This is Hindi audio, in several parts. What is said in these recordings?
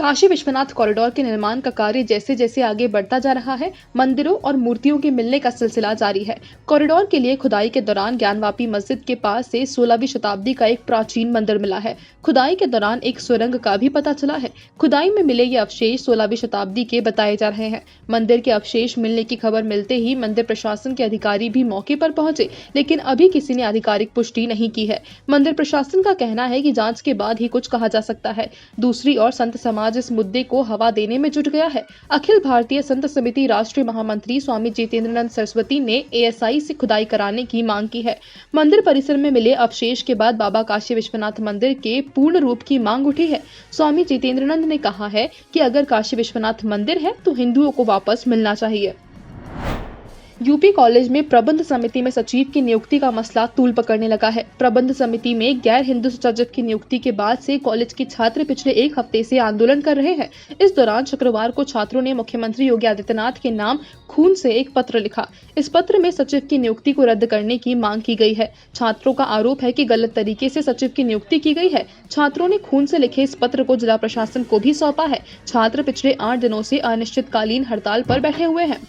काशी विश्वनाथ कॉरिडोर के निर्माण का कार्य जैसे जैसे आगे बढ़ता जा रहा है, मंदिरों और मूर्तियों के मिलने का सिलसिला जारी है। कॉरिडोर के लिए खुदाई के दौरान ज्ञानवापी मस्जिद के पास से 16वीं शताब्दी का एक प्राचीन मंदिर मिला है। खुदाई के दौरान एक सुरंग का भी पता चला है। खुदाई में मिले ये अवशेष 16वीं शताब्दी के बताए जा रहे हैं। मंदिर के अवशेष मिलने की खबर मिलते ही मंदिर प्रशासन के अधिकारी भी मौके पर पहुंचे, लेकिन अभी किसी ने आधिकारिक पुष्टि नहीं की है। मंदिर प्रशासन का कहना है कि जांच के बाद ही कुछ कहा जा सकता है। दूसरी ओर संत समाज इस मुद्दे को हवा देने में जुट गया है। अखिल भारतीय संत समिति राष्ट्रीय महामंत्री स्वामी जितेंद्रनाथ सरस्वती ने एएसआई से खुदाई कराने की मांग की है। मंदिर परिसर में मिले अवशेष के बाद बाबा काशी विश्वनाथ मंदिर के पूर्ण रूप की मांग उठी है। स्वामी जितेंद्रनाथ ने कहा है कि अगर काशी विश्वनाथ मंदिर है तो हिंदुओं को वापस मिलना चाहिए। यूपी कॉलेज में प्रबंध समिति में सचिव की नियुक्ति का मसला तूल पकड़ने लगा है। प्रबंध समिति में गैर हिंदू सचिव की नियुक्ति के बाद से कॉलेज के छात्र पिछले एक हफ्ते से आंदोलन कर रहे हैं। इस दौरान शुक्रवार को छात्रों ने मुख्यमंत्री योगी आदित्यनाथ के नाम खून से एक पत्र लिखा। इस पत्र में सचिव की नियुक्ति को रद्द करने की मांग की गई है। छात्रों का आरोप है कि गलत तरीके से सचिव की नियुक्ति की गई है। छात्रों ने खून से लिखे इस पत्र को जिला प्रशासन को भी सौंपा है। छात्र पिछले 8 दिनों से अनिश्चितकालीन हड़ताल पर बैठे हुए हैं।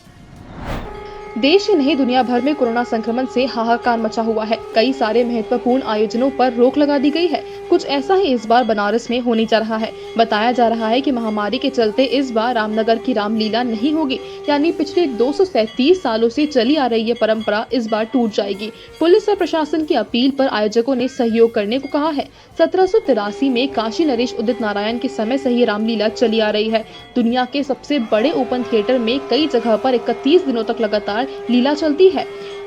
देश ही नहीं, दुनिया भर में कोरोना संक्रमण से हाहाकार मचा हुआ है। कई सारे महत्वपूर्ण आयोजनों पर रोक लगा दी गई है। कुछ ऐसा ही इस बार बनारस में होने जा रहा है। बताया जा रहा है कि महामारी के चलते इस बार रामनगर की रामलीला नहीं होगी, यानी पिछले 237 सालों से चली आ रही ये परंपरा इस बार टूट जाएगी। पुलिस और प्रशासन की अपील पर आयोजकों ने सहयोग करने को कहा है। 1783 में काशी नरेश उदित नारायण के समय से ही रामलीला चली आ रही है। दुनिया के सबसे बड़े ओपन थिएटर में कई जगह पर 31 दिनों तक लगातार लीला चलती है।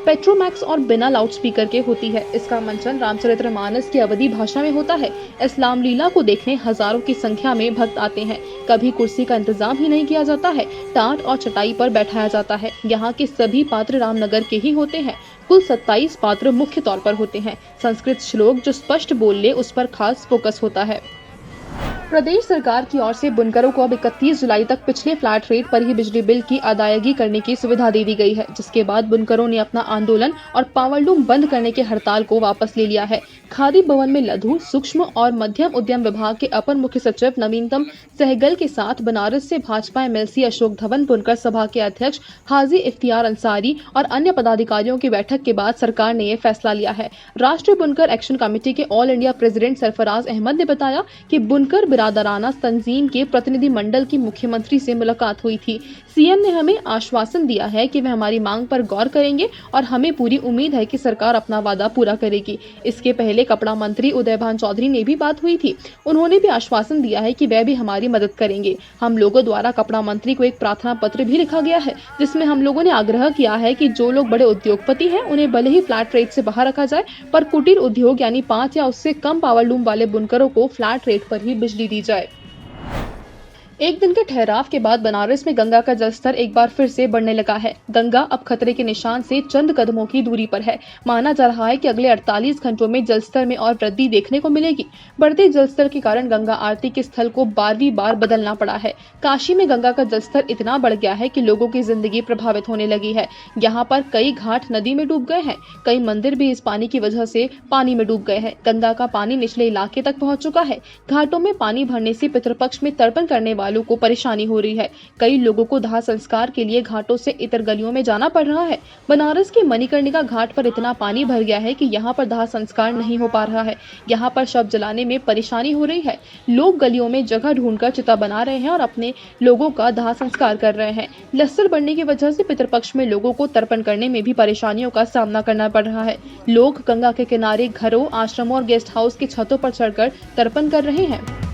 पेट्रोमैक्स और बिना लाउडस्पीकर के होती है। इसका मंचन रामचरितमानस की अवधी भाषा में होता है। इस रामलीला को देखने हजारों की संख्या में भक्त आते हैं। कभी कुर्सी का इंतजाम ही नहीं किया जाता है। टाट और चटाई पर बैठाया जाता है। यहाँ के सभी पात्र रामनगर के ही होते हैं। कुल 27 पात्र मुख्य तौर पर होते हैं। संस्कृत श्लोक जो स्पष्ट बोल ले उस पर खास फोकस होता है। प्रदेश सरकार की ओर से बुनकरों को अब 31 जुलाई तक पिछले फ्लैट रेट पर ही बिजली बिल की अदायगी करने की सुविधा दे दी गई है, जिसके बाद बुनकरों ने अपना आंदोलन और पावरलूम बंद करने के हड़ताल को वापस ले लिया है। खादी भवन में लघु, सूक्ष्म और मध्यम उद्यम विभाग के अपर मुख्य सचिव नवीनतम सहगल के साथ बनारस से भाजपा एमएलसी अशोक धवन, बुनकर सभा के अध्यक्ष हाजी इफ्तियार अंसारी और अन्य पदाधिकारियों की बैठक के बाद सरकार ने यह फैसला लिया है। राष्ट्रीय बुनकर एक्शन कमेटी के all India president Sarfaraz Ahmad ने बताया कि बुनकर बिरादराना तंजीम के प्रतिनिधि मंडल की मुख्यमंत्री से मुलाकात हुई थी। सीएम ने हमें आश्वासन दिया है कि वह हमारी मांग पर गौर करेंगे और हमें पूरी उम्मीद है कि सरकार अपना वादा पूरा करेगी। इसके पहले कपड़ा मंत्री उदयभान चौधरी ने भी बात हुई थी। उन्होंने भी आश्वासन दिया है कि वह भी हमारी मदद करेंगे। हम लोगों द्वारा कपड़ा मंत्री को एक प्रार्थना पत्र भी लिखा गया है, जिसमें हम लोगों ने आग्रह किया है कि जो लोग बड़े उद्योगपति हैं उन्हें भले ही फ्लैट रेट से बाहर रखा जाए, पर कुटीर उद्योग यानी 5 या उससे कम पावरलूम वाले बुनकरों को फ्लैट रेट पर ही बिजली दी जाए। एक दिन के ठहराव के बाद बनारस में गंगा का जलस्तर एक बार फिर से बढ़ने लगा है। गंगा अब खतरे के निशान से चंद कदमों की दूरी पर है। माना जा रहा है कि अगले 48 घंटों में जलस्तर में और वृद्धि देखने को मिलेगी। बढ़ते जलस्तर के कारण गंगा आरती के स्थल को 12वीं बार बदलना पड़ा है। काशी में गंगा का जलस्तर इतना बढ़ गया है कि लोगों की जिंदगी प्रभावित होने लगी है। यहाँ पर कई घाट नदी में डूब गए हैं। कई मंदिर भी इस पानी की वजह से पानी में डूब गए हैं। गंगा का पानी निचले इलाके तक पहुंच चुका है। घाटों में पानी भरने से पितृपक्ष में तर्पण करने वालों को परेशानी हो रही है। कई लोगों को दाह संस्कार के लिए घाटों से इतर गलियों में जाना पड़ रहा है। बनारस के मणिकर्णिका घाट पर इतना पानी भर गया है कि यहाँ पर दाह संस्कार नहीं हो पा रहा है। यहाँ पर शव जलाने में परेशानी हो रही है। लोग गलियों में जगह ढूंढकर चिता बना रहे हैं और अपने लोगों का दाह संस्कार कर रहे हैं। लस्तर बढ़ने की वजह से पितृपक्ष में लोगों को तर्पण करने में भी परेशानियों का सामना करना पड़ रहा है। लोग गंगा के किनारे घरों, आश्रमों और गेस्ट हाउस की छतों पर चढ़कर तर्पण कर रहे हैं।